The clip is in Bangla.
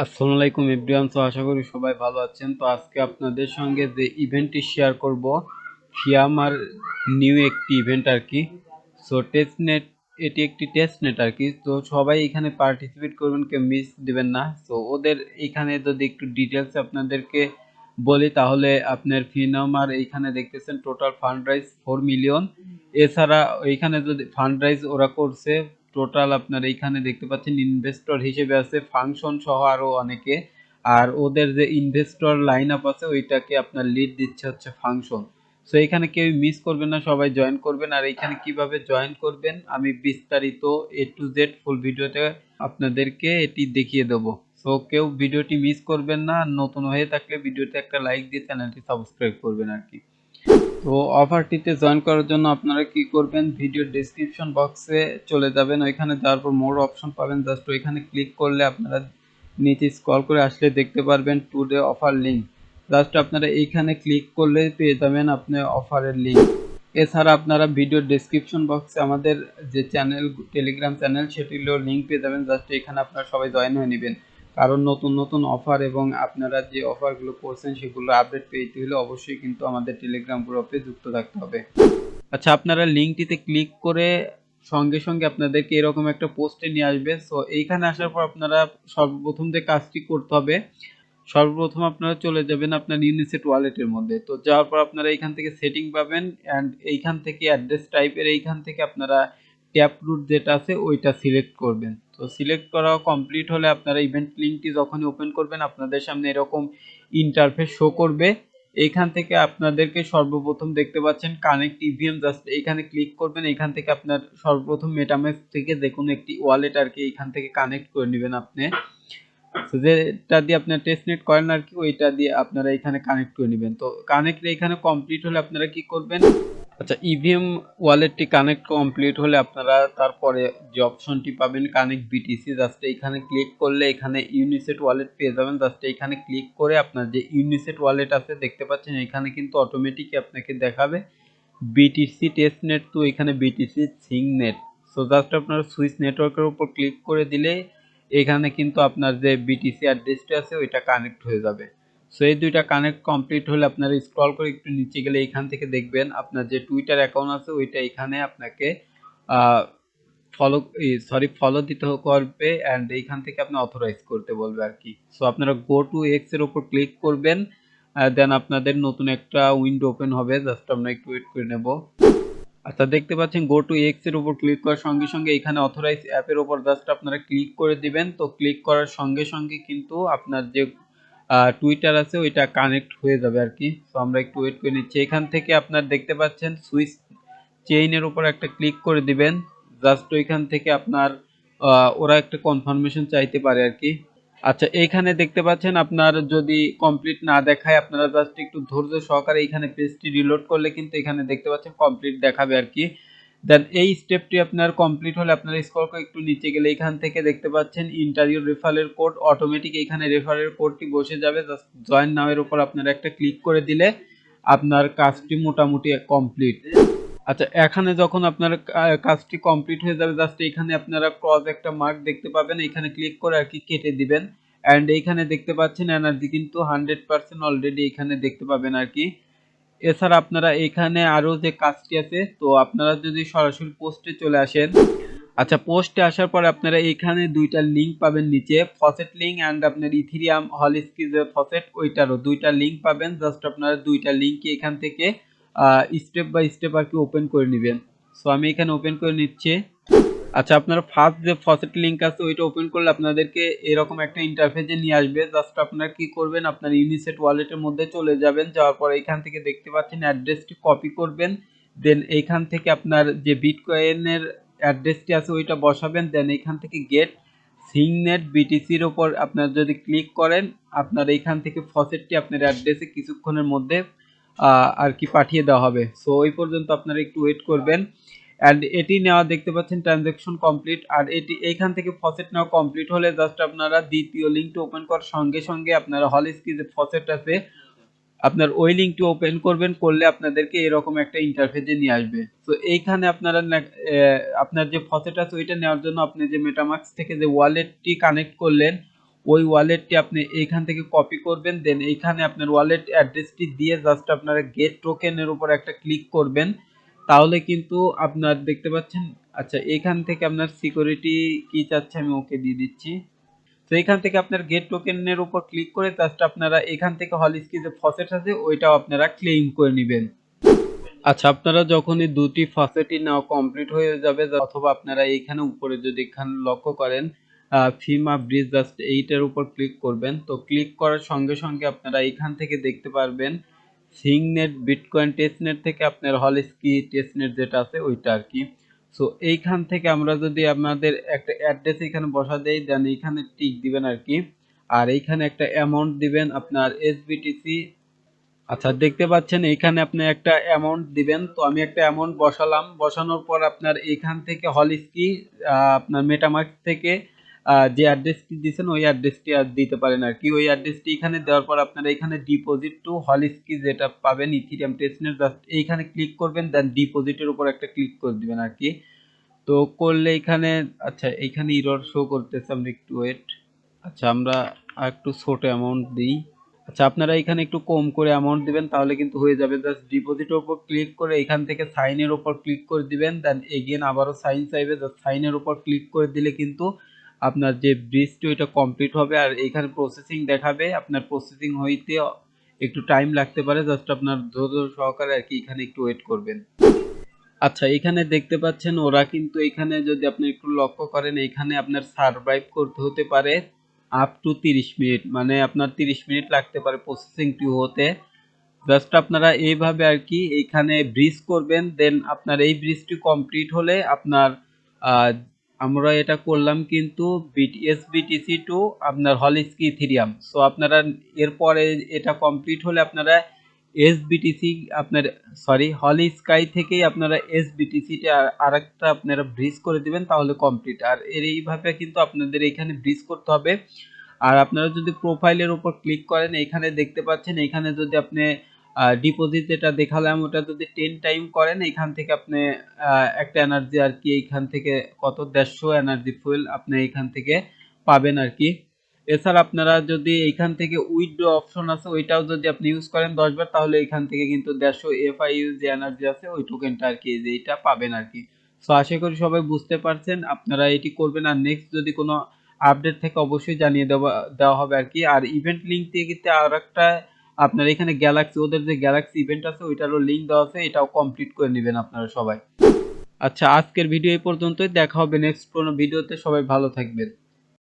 আসসালামু আলাইকুম এভরিওয়ান। তো আশা করি সবাই ভালো আছেন। তো আজকে আপনাদের সঙ্গে যে ইভেন্টটি শেয়ার করব, ফিয়ামার নিউ একটি ইভেন্ট আর কি। সো টেস্টনেট, এটি একটি টেস্টনেট আর কি। তো সবাই এখানে পার্টিসিপেট করবেন, কেউ মিস দিবেন না। সো ওদের এখানে যদি একটু ডিটেলস আপনাদেরকে বলি, তাহলে আপনার ফিয়ামার এইখানে দেখতেছেন টোটাল ফান্ড রাইজ 4 মিলিয়ন। এছাড়া এইখানে যদি ফান্ড রাইজ ওরা করছে টোটাল, আপনার এইখানে দেখতে পাচ্ছেন ইনভেস্টর হিসেবে আছে ফাংশন সহ আরো অনেকে। আর ওদের যে ইনভেস্টর লাইন আপ আছে ওইটাকে আপনার লিড দিচ্ছে হচ্ছে ফাংশন। সো এখানে কেউ মিস করবেন না, সবাই জয়েন করবেন। আর এখানে কিভাবে জয়েন করবেন আমি বিস্তারিত A to Z ফুল ভিডিওতে আপনাদেরকে এটি দেখিয়ে দেবো। সো কেউ ভিডিওটি মিস করবেন না, আর নতুন হয়ে থাকলে ভিডিওতে একটা লাইক দিয়ে চ্যানেলটি সাবস্ক্রাইব করবেন আর কি। তো অফারটিতে জয়েন করার জন্য আপনারা কি করবেন, ভিডিও ডেসক্রিপশন বক্সে চলে যাবেন। ওইখানে যাওয়ার পর মোর অপশন পাবেন, জাস্ট ওইখানে ক্লিক করলে আপনারা নিচে স্ক্রল করে আসলে দেখতে পারবেন টুডে অফার লিঙ্ক। জাস্ট আপনারা এইখানে ক্লিক করলে পেয়ে যাবেন আপনার অফারের লিঙ্ক। এছাড়া আপনারা ভিডিও ডেসক্রিপশন বক্সে আমাদের যে চ্যানেল, টেলিগ্রাম চ্যানেল, সেটিরও লিঙ্ক পেয়ে যাবেন। জাস্ট এখানে আপনারা সবাই জয়েন হয়ে নেবেন, কারণ নতুন নতুন অফার এবং আপনারা যে অফারগুলো করছেন সেগুলো আপডেট পেতে হলে অবশ্যই কিন্তু আমাদের টেলিগ্রাম গ্রুপে যুক্ত থাকতে হবে। আচ্ছা, আপনারা লিঙ্কটিতে ক্লিক করে সঙ্গে সঙ্গে আপনাদেরকে এরকম একটা পোস্টে নিয়ে আসবে। সো এইখানে আসার পর আপনারা সর্বপ্রথম যে কাজটি করতে হবে, সর্বপ্রথম আপনারা চলে যাবেন আপনার ইউনিসেট ওয়ালেটের মধ্যে। তো যাওয়ার পর আপনারা এইখান থেকে সেটিং পাবেন, অ্যান্ড এইখান থেকে অ্যাড্রেস টাইপের এইখান থেকে আপনারা ট্যাপ রুট যেটা আছে ওইটা সিলেক্ট করবেন। তো সিলেক্ট করা কমপ্লিট হলে আপনারা ইভেন্ট লিঙ্কটি যখনই ওপেন করবেন আপনাদের সামনে এরকম ইন্টারফেস শো করবে। এইখান থেকে আপনাদেরকে সর্বপ্রথম দেখতে পাচ্ছেন কানেক্ট ইভিএম, জাস্ট এইখানে ক্লিক করবেন। এইখান থেকে আপনার সর্বপ্রথম মেটামেক্স থেকে যে কোনো একটি ওয়ালেট আর কি এইখান থেকে কানেক্ট করে নেবেন আপনি। তো যেটা দিয়ে আপনার টেস্টনেট করেন আর কি, ওইটা দিয়ে আপনারা এখানে কানেক্ট করে নেবেন। তো কানেক্ট এখানে কমপ্লিট হলে আপনারা কি করবেন, আচ্ছা ইভিএম ওয়ালেটটি কানেক্ট কমপ্লিট হলে আপনারা তারপরে যে অপশনটি পাবেন কানেক্ট বিটিসি, জাস্ট এইখানে ক্লিক করলে এখানে ইউনিসেট ওয়ালেট পেয়ে যাবেন। জাস্ট এইখানে ক্লিক করে আপনার যে ইউনিসেট ওয়ালেট আছে দেখতে পাচ্ছেন এখানে কিন্তু অটোমেটিকই আপনাকে দেখাবে বিটিসি টেস্টনেট। তো এখানে বিটিসি সিংনেট। সো জাস্ট আপনারা সুইচ নেটওয়ার্কের উপর ক্লিক করে দিলে এখানে কিন্তু আপনার যে বিটিসি অ্যাড্রেসটি আছে ওইটা কানেক্ট হয়ে যাবে। সো এই দুইটা কানেক্ট কমপ্লিট হলে আপনারা স্ক্রল করে একটু নিচে গেলে এখান থেকে দেখবেন আপনার যে টুইটার অ্যাকাউন্ট আছে ওইটা এখানে আপনাকে ফলো দিতে করবে, অ্যান্ড এইখান থেকে আপনি অথরাইজ করতে বলবে আর কি। সো আপনারা গো টু এক্স এর উপর ক্লিক করবেন, দেন আপনাদের নতুন একটা উইন্ডো ওপেন হবে। জাস্ট আমরা একটু ওয়েট করে নেব। আচ্ছা, দেখতে পাচ্ছেন গো টু এক্স এর উপর ক্লিক করার সঙ্গে সঙ্গে এখানে অথরাইজ অ্যাপের উপর জাস্ট আপনারা ক্লিক করে দিবেন। তো ক্লিক করার সঙ্গে সঙ্গে কিন্তু আপনার যে টুইটার আছে ওইটা কানেক্ট হয়ে যাবে আর কি। তো আমরা একটু ওয়েট করে নিচ্ছি। এখান থেকে আপনার দেখতে পাচ্ছেন সুইচ চেইনের উপর একটা ক্লিক করে দিবেন। জাস্ট ওইখান থেকে আপনার ওরা একটা কনফার্মেশন চাইতে পারে আর কি। আচ্ছা, এইখানে দেখতে পাচ্ছেন আপনার যদি কমপ্লিট না দেখায় আপনারা জাস্ট একটু ধৈর্য সহকারে এইখানে পেজটি রিলোড করলে কিন্তু এখানে দেখতে পাচ্ছেন কমপ্লিট দেখাবে আর কি। দেন এই স্টেপটি আপনার কমপ্লিট হলে আপনারা স্ক্রল করে একটু নিচে গেলে এখান থেকে দেখতে পাচ্ছেন ইন্টারভিউ রেফারেল কোড, অটোমেটিক এখানে রেফারেল কোডটি বসে যাবে। জাস্ট জয়েন নামের উপর আপনারা একটা ক্লিক করে দিলে আপনার কাজটি মোটামুটি কমপ্লিট। আচ্ছা, এখানে যখন আপনার কাজটি কমপ্লিট হয়ে যাবে জাস্ট এখানে আপনারা ক্রস একটা মার্ক দেখতে পাবেন, এখানে ক্লিক করে আর কি কেটে দিবেন। অ্যান্ড এইখানে দেখতে পাচ্ছেন এনার্জি কিন্তু 100% অলরেডি এখানে দেখতে পাবেন আর কি। এছাড়া আপনারা এখানে আরো যে কাজটি আছে, তো আপনারা যদি সরাসরি পোস্টে চলে আসেন, আচ্ছা পোস্টে আসার পর আপনারা এখানে দুইটা লিংক পাবেন নিচে, ফসেট লিংক অ্যান্ড আপনার ইথিরিয়াম হলিস্কি যে ফসেট ওইটারও দুইটা লিংক পাবেন। জাস্ট আপনারা দুইটা লিংকই এখান থেকে স্টেপ বাই স্টেপ আর কি ওপেন করে নেবেন। সো আমি এখানে ওপেন করে নিচ্ছি। আচ্ছা, আপনারা ফার্স্ট যে ফসেট লিংক আছে ওইটা ওপেন করলে আপনাদেরকে এরকম একটা ইন্টারফেসে নিয়ে আসবে। জাস্ট আপনারা কি করবেন, আপনার ইউনিসেট ওয়ালেটের মধ্যে চলে যাবেন। যাওয়ার পর এখান থেকে দেখতে পাচ্ছেন অ্যাড্রেসটি কপি করবেন। দেন এইখান থেকে আপনার যে বিটকয়েনের অ্যাড্রেসটি আছে ওইটা বসাবেন। দেন এইখান থেকে গেট সিংনেট বিটিসির ওপর আপনার যদি ক্লিক করেন আপনার এইখান থেকে ফসেটটি আপনার অ্যাড্রেসে কিছুক্ষণের মধ্যে আর কি পাঠিয়ে দেওয়া হবে। সো ওই পর্যন্ত আপনারা একটু ওয়েট করবেন। অ্যান্ড এটি নেওয়া দেখতে পাচ্ছেন ট্রানজ্যাকশন কমপ্লিট। আর এটি এইখান থেকে ফসেট নেওয়া কমপ্লিট হলে জাস্ট আপনারা দ্বিতীয় লিঙ্কটি ওপেন করার সঙ্গে সঙ্গে আপনারা হলিস্কি যে ফসেট আছে আপনার ওই লিঙ্কটি ওপেন করবেন, করলে আপনাদেরকে এরকম একটা ইন্টারফেসে নিয়ে আসবে। তো এইখানে আপনারা আপনার যে ফসেট আছে ওইটা নেওয়ার জন্য আপনি যে মেটামাস্ক থেকে যে ওয়ালেটটি কানেক্ট করলেন ওই ওয়ালেটটি আপনি এইখান থেকে কপি করবেন, দেন এইখানে আপনার ওয়ালেট অ্যাড্রেসটি দিয়ে জাস্ট আপনারা গেট টোকেনের উপর একটা ক্লিক করবেন, তাহলে কিন্তু আপনার দেখতে পাচ্ছেন। আচ্ছা, এইখান থেকে আপনার সিকিউরিটি কি চাচ্ছে আমি ওকে দিয়ে দিচ্ছি। তো এখান থেকে আপনার গেট টোকেনের উপর ক্লিক করে জাস্ট আপনারা এখান থেকে হলিস্কি যে ফসেট আছে ওইটাও আপনারা ক্লেম করে নেবেন। আচ্ছা, আপনারা যখনই দুটি ফসেটই নেওয়া কমপ্লিট হয়ে যাবে, অথবা আপনারা এইখানে উপরে যদি এখানে লক্ষ্য করেন ফিমা ব্রিজ, জাস্ট এইটার উপর ক্লিক করবেন। তো ক্লিক করার সঙ্গে সঙ্গে আপনারা এইখান থেকে দেখতে পারবেন সিংনেট বিটকয়েন টেস্টনেট থেকে আপনার হলিস্কি টেস্টনেট যেটা আছে ওইটা আর কি। সো এইখান থেকে আমরা যদি আপনাদের একটা অ্যাড্রেস এখানে বসা দেই, দেন এইখানে টিক দিবেন আর কি, আর এইখানে একটা অ্যামাউন্ট দিবেন আপনার এসবিটিসি। আচ্ছা, দেখতে পাচ্ছেন এইখানে আপনি একটা অ্যামাউন্ট দিবেন। তো আমি একটা অ্যামাউন্ট বসালাম, বসানোর পর আপনার এইখান থেকে হলিস্কি আপনার মেটামাস্ক থেকে যে অ্যাড্রেসটি দিয়েছেন ওই অ্যাড্রেসটি আর দিতে পারেন আর কি। ওই অ্যাড্রেসটি এখানে দেওয়ার পর আপনারা এখানে ডিপোজিট টু হলিস্কি যেটা পাবেন ইথিরিয়াম টেস্টনেট, জাস্ট এইখানে ক্লিক করবেন, দেন ডিপোজিটের উপর একটা ক্লিক করে দিবেন আর কি। তো করলে এখানে, আচ্ছা এইখানে এরর শো করতেছে, আমরা একটু ওয়েট। আচ্ছা, আমরা আর একটু ছোট অ্যামাউন্ট দিই। আচ্ছা, আপনারা এখানে একটু কম করে অ্যামাউন্ট দিবেন, তাহলে কিন্তু হয়ে যাবে। জাস্ট ডিপোজিটের উপর ক্লিক করে এখান থেকে সাইনের উপর ক্লিক করে দিবেন, দেন এগেন আবারও সাইন চাইবে, জাস্ট সাইনের উপর ক্লিক করে দিলে কিন্তু আপনার যে ব্রিজটি ওইটা কমপ্লিট হবে। আর এখানে প্রসেসিং দেখাবে, আপনার প্রসেসিং হইতে একটু টাইম লাগতে পারে, জাস্ট আপনার ধৈর্য সহকারে আর কি এখানে একটু ওয়েট করবেন। আচ্ছা, এখানে দেখতে পাচ্ছেন ওরা কিন্তু এখানে যদি আপনি একটু লক্ষ্য করেন, এখানে আপনার সার্ভাইভ করতে হতে পারে আপ টু 30 মিনিট, মানে আপনার 30 মিনিট লাগতে পারে প্রসেসিংটি হতে। জাস্ট আপনারা এইভাবে আর কি এইখানে ব্রিজ করবেন, দেন আপনার এই ব্রিজটি কমপ্লিট হলে আপনার আহ, আমরা এটা করলাম কিন্তু এসবিটিসি টু আপনার হলিস্কি ইথিরিয়াম। সো আপনারা এরপরে এটা কমপ্লিট হলে আপনারা এসবিটিসি আপনার সরি হলিস্কাই থেকেই আপনারা এসবিটিসিটা আরেকটা আপনারা ব্রিজ করে দিবেন, তাহলে কমপ্লিট। আর এইভাবে কিন্তু আপনাদের এখানে ব্রিজ করতে হবে। আর আপনারা যদি প্রোফাইলের উপর ক্লিক করেন, এখানে দেখতে পাচ্ছেন, এখানে যদি আপনি ডিপোজিট যেটা দেখালাম ওটা যদি 10 টাইম করেন, এখান থেকে আপনি একটা এনার্জি আর কি এইখান থেকে কত 150 এনার্জি ফুয়েল আপনি এইখান থেকে পাবেন আর কি। এছাড়া আপনারা যদি এইখান থেকে উইথড্র অপশন আছে ওইটাও যদি আপনি ইউজ করেন 10 বার, তাহলে এইখান থেকে কিন্তু 150 এফআইইউ যে এনার্জি আছে ওই টোকেনটা আর কি যে এইটা পাবেন আর কি। সো আশা করি সবাই বুঝতে পারছেন, আপনারা এটি করবেন। আর নেক্সট যদি কোনো আপডেট থেকে অবশ্যই জানিয়ে দেওয়া হবে আর কি। আর ইভেন্ট লিঙ্ক দিয়ে কিন্তু আর একটা আপনার এখানে গ্যালাক্সি, ওদের যে গ্যালাক্সি ইভেন্ট আছে ওইটারও লিঙ্ক দেওয়া আছে, এটাও কমপ্লিট করে নেবেন আপনারা সবাই। আচ্ছা, আজকের ভিডিও এই পর্যন্তই, দেখা হবে নেক্সট কোনো ভিডিওতে, সবাই ভালো থাকবেন।